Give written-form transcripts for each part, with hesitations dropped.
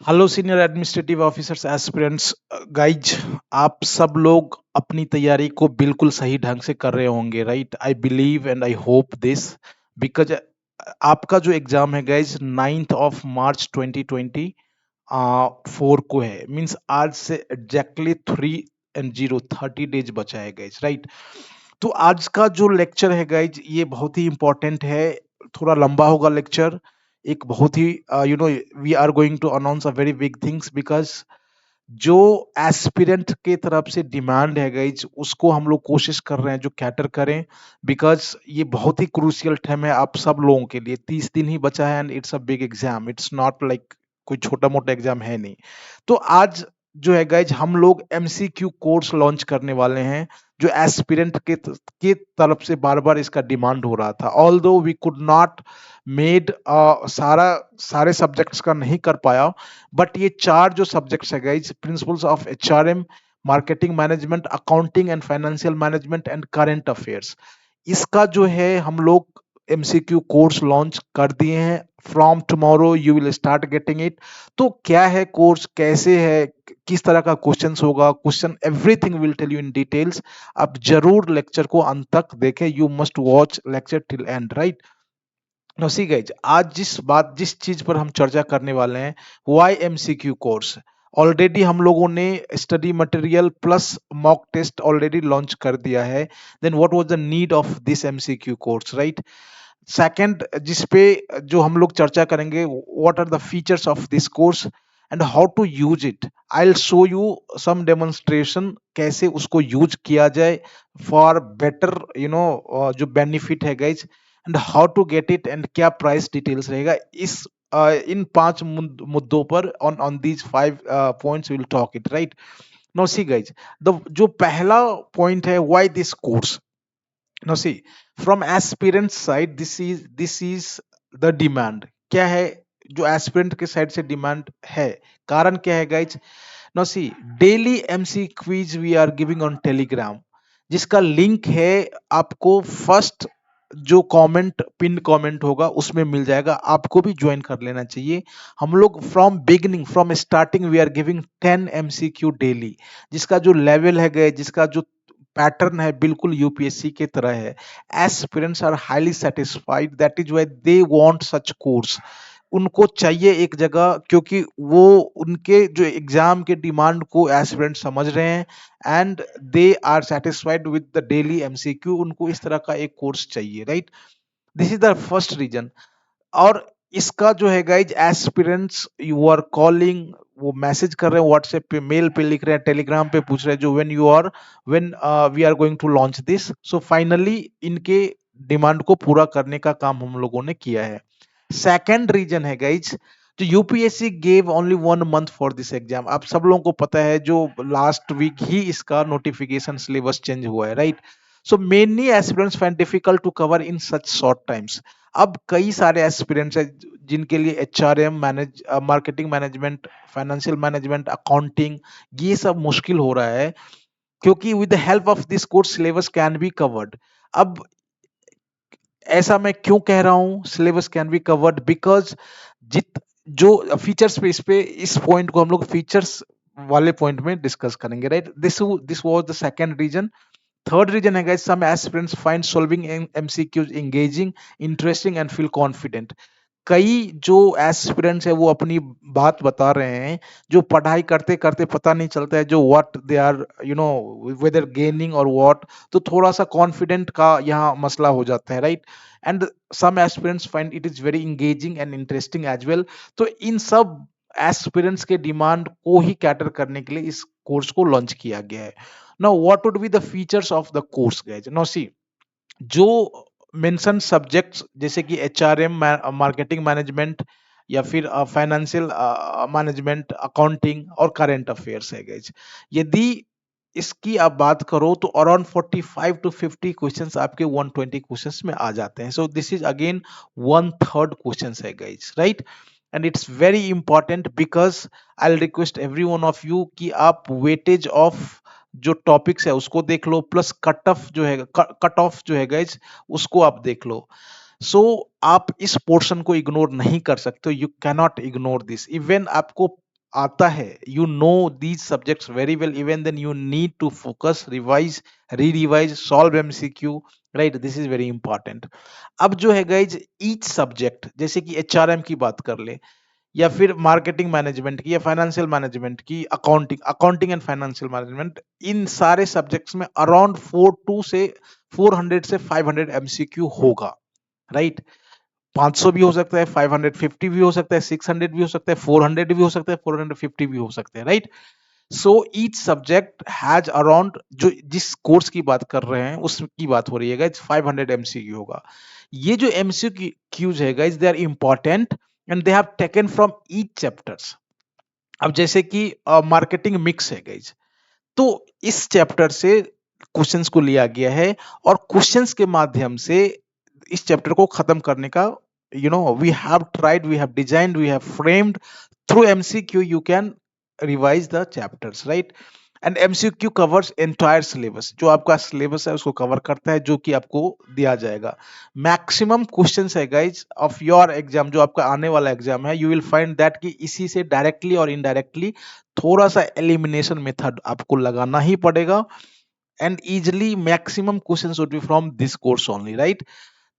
Hello senior administrative officers aspirants guys, आप सब लोग अपनी तैयारी को बिल्कुल सही ढंग से कर रहे होंगे, right? I believe and I hope this because आपका जो एग्जाम है गाइज 9 मार्च 2020 4 को है। मींस आज से एग्जैक्टली 30 बचा है गाइज, राइट? तो आज का जो लेक्चर है गाइज ये बहुत ही इंपॉर्टेंट है। थोड़ा लंबा होगा लेक्चर। एक बहुत ही we are going to announce a very big things because जो एस्पिरेंट के तरफ से डिमांड है गाइज उसको हम लोग कोशिश कर रहे हैं जो कैटर करें। बिकॉज ये बहुत ही क्रूशियल टाइम है आप सब लोगों के लिए। 30 दिन ही बचा है and it's a big exam. It's not like कोई छोटा मोटा एग्जाम है नहीं। तो आज जो है गाइज हम लोग एमसीक्यू कोर्स लॉन्च करने वाले हैं जो एस्पिरेंट के तरफ से बार बार इसका डिमांड हो रहा था। Although we could not made सारे सब्जेक्ट्स का नहीं कर पाया, बट ये चार जो सब्जेक्ट्स है guys, principles of HRM, marketing management, accounting and financial management and current affairs, इसका जो है हम लोग एमसीक्यू कोर्स लॉन्च कर दिए हैं। From tomorrow you will start getting it. तो क्या है कोर्स, कैसे है, किस तरह का क्वेश्चंस होगा, question everything will tell you in details. आप जरूर लेक्चर को अंत तक देखें। You must watch lecture till end, right? No see guys, आज जिस चीज पर हम चर्चा करने वाले हैं, वाई एमसीक्यू कोर्स। ऑलरेडी हम लोगों ने study material plus mock test already launch कर दिया है। Then what was the need of this MCQ course, right? Second जिस पे जो हम लोग चर्चा करेंगे, what are the features of this course and how to use it. I will show you some demonstration कैसे उसको यूज किया जाए फॉर बेटर जो बेनिफिट है guys, and how to get it and क्या प्राइस डिटेल्स रहेगा। इस इन पांच मुद्दों पर on on these 5 points will talk it, right? Now see guys, the जो पहला पॉइंट है, why this course. now see, from aspirant side, this is the demand। क्या है जो एस्पिरेंट के साइड से डिमांड है, कारण क्या है guys? now see, daily MC quiz we are giving on Telegram, जिसका लिंक है आपको फर्स्ट जो कमेंट पिन कमेंट होगा उसमें मिल जाएगा। आपको भी ज्वाइन कर लेना चाहिए। हम लोग from beginning from starting we are giving 10 MCQ daily, जिसका जो लेवल है गए, जिसका जो पैटर्न है बिल्कुल यूपीएससी के तरह है। Aspirants are highly satisfied, that is why they want such course. उनको चाहिए एक जगह, क्योंकि वो उनके जो एग्जाम के डिमांड को एस्पिरेंट समझ रहे हैं and they are satisfied with the daily MCQ. उनको इस तरह का एक कोर्स चाहिए, right? This is the first reason. और इसका जो है guys, aspirants you are calling, वो मैसेज कर रहे हैं व्हाट्सएप पे, मेल पे लिख रहे हैं, टेलीग्राम पे पूछ रहे हैं जो when we are going to launch this. So finally इनके डिमांड को पूरा करने का काम हम लोगों ने किया है। सेकंड रीजन है गाइज, तो UPSC gave only 1 month for this exam. आप सब लोगों को पता है जो लास्ट वीक ही इसका नोटिफिकेशन सिलेबस चेंज हुआ है, right? So many aspirants find difficult to cover in such short times. अब कई सारे एस्पिरेंट्स हैं जिनके लिए HRM, marketing management, financial management, accounting, ये सब मुश्किल हो रहा है, क्योंकि with the help of this course syllabus can be covered. अब ऐसा मैं क्यों कह रहा हूं syllabus can be covered? Because जित जो फीचर्स पे, इस पॉइंट को हम लोग फीचर्स वाले पॉइंट में डिस्कस करेंगे, right? This was the second reason. Third reason है guys, some aspirants find solving MCQs engaging, interesting and feel confident. कई जो एस्पिरेंट्स है वो अपनी बात बता रहे हैं, जो पढ़ाई करते करते पता नहीं चलता है जो what they are whether gaining और व्हाट। तो थोड़ा सा कॉन्फिडेंट का यहाँ मसला हो जाता है, right? And some aspirants find it is very engaging and interesting as well. तो इन सब एस्पिरेंट्स के डिमांड को ही कैटर करने के लिए इस कोर्स को लॉन्च किया गया है। Now what would be the features of the course guys? Now see, जो मेंशन सब्जेक्ट्स जैसे कि एचआरएम, मार्केटिंग मैनेजमेंट, या फिर फाइनेंशियल मैनेजमेंट, अकाउंटिंग और करंट अफेयर्स है गाइस, यदि इसकी आप बात करो तो अराउंड 45 टू 50 क्वेश्चंस आपके 120 क्वेश्चंस में आ जाते हैं। So this is again 1/3 questions है guys, right? And it's very important because I will request every one of you कि आप वेटेज ऑफ जो टॉपिक्स है उसको देख लो, प्लस कट ऑफ जो है गाइज उसको आप देख लो। सो आप इस पोर्शन को इग्नोर नहीं कर सकते, you cannot ignore this. Even आपको आता है, you know these subjects very well, even then you need to focus, revise, re-revise, solve MCQ, right? This is very important. अब जो है गाइज, ईच सब्जेक्ट, जैसे कि HRM की बात कर ले, या फिर मार्केटिंग मैनेजमेंट की, या फाइनेंशियल मैनेजमेंट की, अकाउंटिंग एंड फाइनेंशियल मैनेजमेंट, इन सारे सब्जेक्ट्स में अराउंड 400 से 500 MCQ होगा, राइट? 500 भी हो सकता है, 550 भी हो सकता है, 600 भी हो सकता है, 400 भी हो सकता है, 450 भी हो सकते हैं, right? So each subject has around, जो जिस कोर्स की बात कर रहे हैं उसकी बात हो रही है गाइज, 500 MCQ होगा। ये जो MCQs है guys, they are important and they have taken from each chapters. अब जैसे कि मार्केटिंग मिक्स है गाइज, तो इस चैप्टर से क्वेश्चंस को लिया गया है, और क्वेश्चंस के माध्यम से इस चैप्टर को खत्म करने का, we have tried, we have designed, we have framed through MCQ you can revise the chapters, right? And MCQ covers entire syllabus, जो आपका सिलेबस है उसको कवर करता है, जो कि आपको दिया जाएगा। मैक्सिमम क्वेश्चंस है गाइज ऑफ योर एग्जाम, जो आपका आने वाला एग्जाम है, यू विल फाइंड दैट कि इसी से डायरेक्टली और इनडायरेक्टली थोड़ा सा एलिमिनेशन मेथड आपको लगाना ही पड़ेगा, and easily maximum questions would be from this course only, right?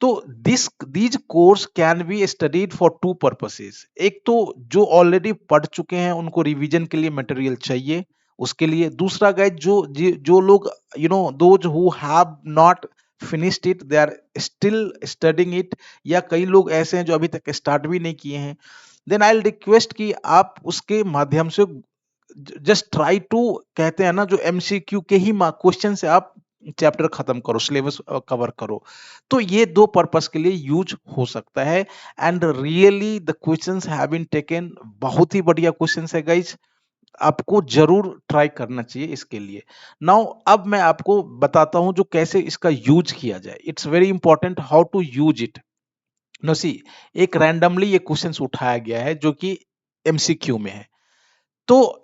तो these course can be studied for two purposes. एक तो जो ऑलरेडी पढ़ चुके हैं उनको रिवीजन के लिए मटेरियल चाहिए, उसके लिए। दूसरा गाइज, जो लोग those who have not finished it, they are still studying it, या कई लोग ऐसे हैं जो अभी तक स्टार्ट भी नहीं किए हैं, देन आई विल रिक्वेस्ट कि आप उसके माध्यम से जस्ट ट्राई टू, कहते हैं ना, जो MCQ के ही क्वेश्चन से आप चैप्टर खत्म करो, सिलेबस कवर करो। तो ये दो पर्पस के लिए यूज हो सकता है, and really the questions have been taken, बहुत ही बढ़िया क्वेश्चंस है गाइज, आपको जरूर ट्राई करना चाहिए इसके लिए। नाउ अब मैं आपको बताता हूं जो कैसे इसका यूज किया जाए। It's very important how to use it. No see, एक रैंडमली ये क्वेश्चंस उठाया गया है जो कि MCQ में है। तो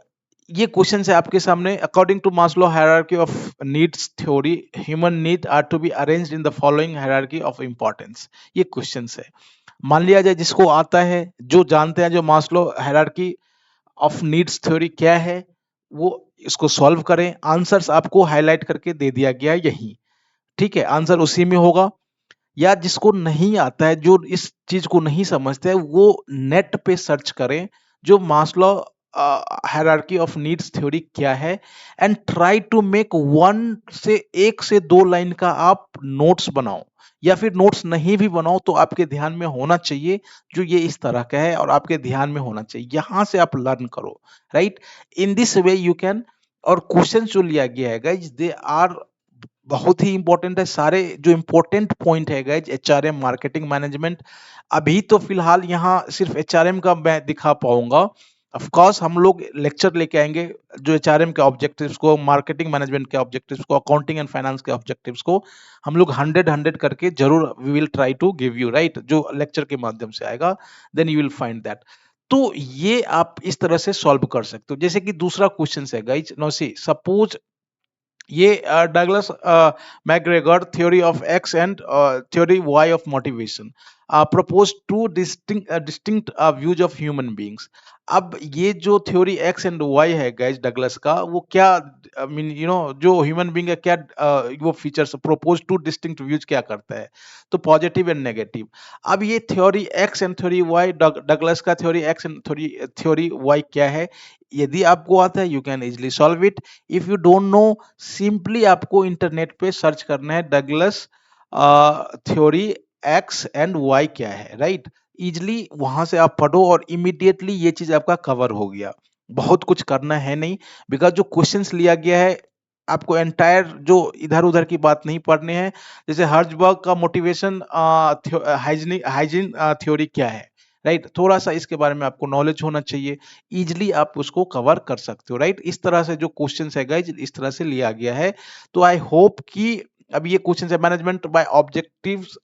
ये क्वेश्चन है आपके सामने। According to Maslow hierarchy of needs theory, human need are to be arranged in the following hierarchy of importance. ये क्वेश्चन है। मान लिया जाए जिसको आता है, जो जानते हैं, जो Maslow hierarchy of needs theory क्या है, वो इसको सॉल्व करें। आंसर्स आपको हाईलाइट करके दे दिया गया यही, ठीक है? आंसर उसी में होगा। या जिसको नहीं आता है, जो इस चीज को नहीं समझते हैं, वो नेट पे सर्च करें जो Maslow hierarchy of needs theory क्या है, एंड ट्राई टू मेक एक से दो लाइन का आप नोट्स बनाओ, या फिर नोट्स नहीं भी बनाओ तो आपके ध्यान में होना चाहिए जो ये इस तरह का है, और आपके ध्यान में होना चाहिए, यहां से आप लर्न करो, right? In this way you can. और क्वेश्चन जो लिया गया है गाइज, दे आर बहुत ही इंपॉर्टेंट है। सारे जो इंपॉर्टेंट पॉइंट है गाइज, HRM, मार्केटिंग मैनेजमेंट, अभी तो फिलहाल यहाँ सिर्फ HRM का मैं दिखा पाऊंगा। ऑफ कोर्स हम लोग लेक्चर लेके आएंगे जो HRM के ऑब्जेक्टिव्स को, मार्केटिंग मैनेजमेंट के ऑब्जेक्टिव्स को, अकाउंटिंग एंड फाइनेंस के ऑब्जेक्टिव्स को हम लोग 100 करके जरूर we will try to give you, right? जो लेक्चर के माध्यम से आएगा, then you will find that. तो ये आप इस तरह से सॉल्व कर सकते हो। जैसे कि दूसरा क्वेश्चन है गाइज, नो सी, सपोज ये Douglas McGregor theory of X and theory Y of motivation propose two distinct views of human beings. अब ये जो थ्योरी एक्स एंड वाई है गाइज डगलस का, वो क्या मीन जो ह्यूमन बींग है, क्या वो features propose two distinct views क्या करता है, तो पॉजिटिव एंड नेगेटिव। अब ये theory X and theory Y, Douglas का theory X and theory Y क्या है, यदि आपको आता है you can easily solve it. If you don't know, simply आपको इंटरनेट पे सर्च करना है Douglas theory X and Y क्या है, राइट? इजिली वहां से आप पढ़ो और इमीडिएटली ये चीज आपका कवर हो गया। बहुत कुछ करना है नहीं, बिकॉज जो क्वेश्चंस लिया गया है, आपको एंटायर जो इधर उधर की बात नहीं पढ़ने हैं। जैसे हर्जबर्ग का मोटिवेशन हाइजीन थ्योरी क्या है, राइट? थोड़ा सा इसके बारे में आपको नॉलेज होना चाहिए, इजिली आप उसको कवर कर सकते हो, राइट? इस तरह से जो क्वेश्चन है गाइज, इस तरह से लिया गया है। तो आई होप कि अब ये क्वेश्चन है, management by objectives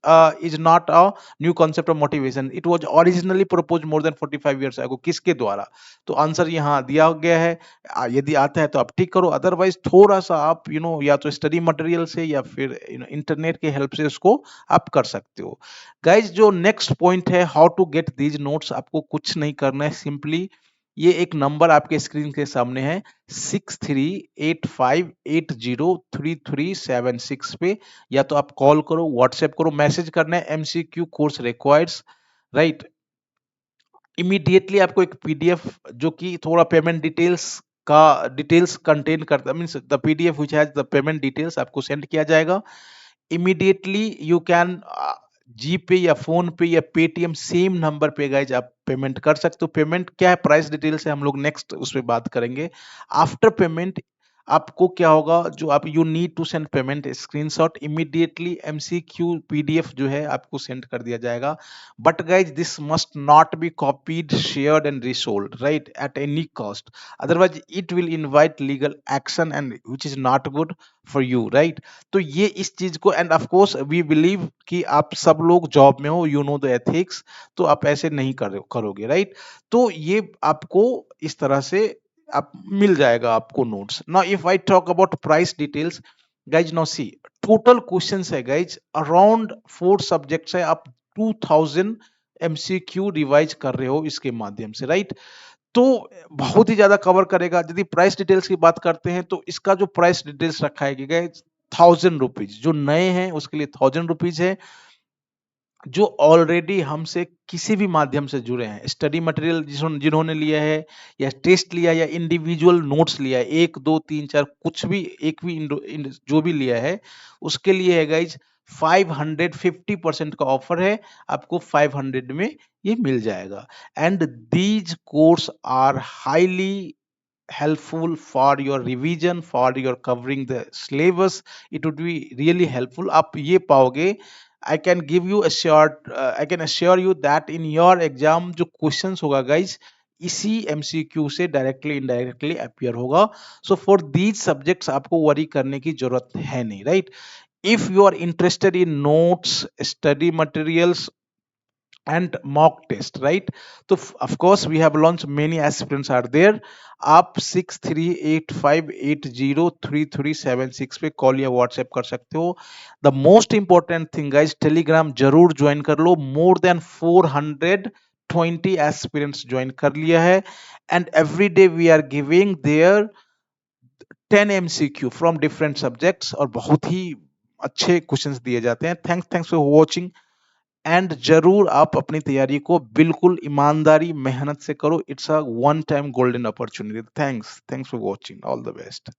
is not a new concept of motivation, it was originally proposed more than 45 years ago. किसके द्वारा? तो आंसर यहाँ दिया गया है। यदि आता है तो आप ठीक करो, अदरवाइज थोड़ा सा आप या तो स्टडी मटेरियल से या फिर इंटरनेट के हेल्प से उसको आप कर सकते हो। गाइज जो नेक्स्ट पॉइंट है, how to get these notes, आपको कुछ नहीं करना है, सिंपली ये एक नंबर आपके स्क्रीन के सामने है 6385803376 पे, या तो आप कॉल करो, व्हाट्सएप करो, मैसेज करना है MCQ course requires, right. Immediately आपको एक पीडीएफ जो कि थोड़ा पेमेंट डिटेल्स कंटेन करता है, means the PDF which has the payment details आपको सेंड किया जाएगा। इमीडिएटली यू कैन जी पे या फोन पे या पेटीएम सेम नंबर पे गाइज आप पेमेंट कर सकते हो। पेमेंट क्या है, प्राइस डिटेल से हम लोग नेक्स्ट उस पर बात करेंगे। आफ्टर पेमेंट आपको क्या होगा, जो आप you need to send payment screenshot, immediately MCQ PDF जो है आपको सेंड कर दिया जाएगा। But guys this must not be copied, shared and resold, right, at any cost, otherwise it will invite legal action and which is not good for you, right. तो ये इस चीज को, and of course we believe कि आप सब लोग job में हो, यू नो द एथिक्स, तो आप ऐसे नहीं करोगे, राइट। तो ये आपको इस तरह से आप मिल जाएगा आपको notes. Now if I talk about price details guys, now see total questions है गाइज अराउंड 4 सब्जेक्ट्स है, आप 2000 एमसीक्यू रिवाइज कर रहे हो इसके माध्यम से, राइट। तो बहुत ही ज्यादा कवर करेगा। यदि प्राइस डिटेल्स की बात करते हैं तो इसका जो प्राइस डिटेल्स रखा है गया 1000 रुपीज, जो नए हैं उसके लिए 1000 रुपीज है। जो ऑलरेडी हमसे किसी भी माध्यम से जुड़े हैं, स्टडी मटेरियल जिन्होंने लिया है या टेस्ट लिया या इंडिविजुअल नोट्स लिया है, 1 2 3 4 कुछ भी, एक भी जो भी लिया है उसके लिए है गाइज 550% का ऑफर है, आपको 500 में ये मिल जाएगा। And these course are highly helpful for your revision, for your covering the syllabus. It would be really helpful, आप ये पाओगे। I can give you a short I can assure you that in your exam जो questions होगा guys, इसी MCQ से directly indirectly appear होगा। So for these subjects आपको worry करने की जरूरत है नहीं, राइट। If you are interested in notes, study materials and mock test, right? So of course we have launched, many aspirants are there। आप 6385803376 पे कॉल या व्हाट्सएप कर सकते हो। The most important thing guys, Telegram जरूर ज्वाइन कर लो। More than 420 aspirants join कर लिया है, and every day we are giving there 10 MCQ from different subjects, और बहुत ही अच्छे क्वेश्चंस दिए जाते हैं। थैंक्स फॉर वॉचिंग, एंड जरूर आप अपनी तैयारी को बिल्कुल ईमानदारी मेहनत से करो। It's a one time golden opportunity. Thanks for watching, all the best.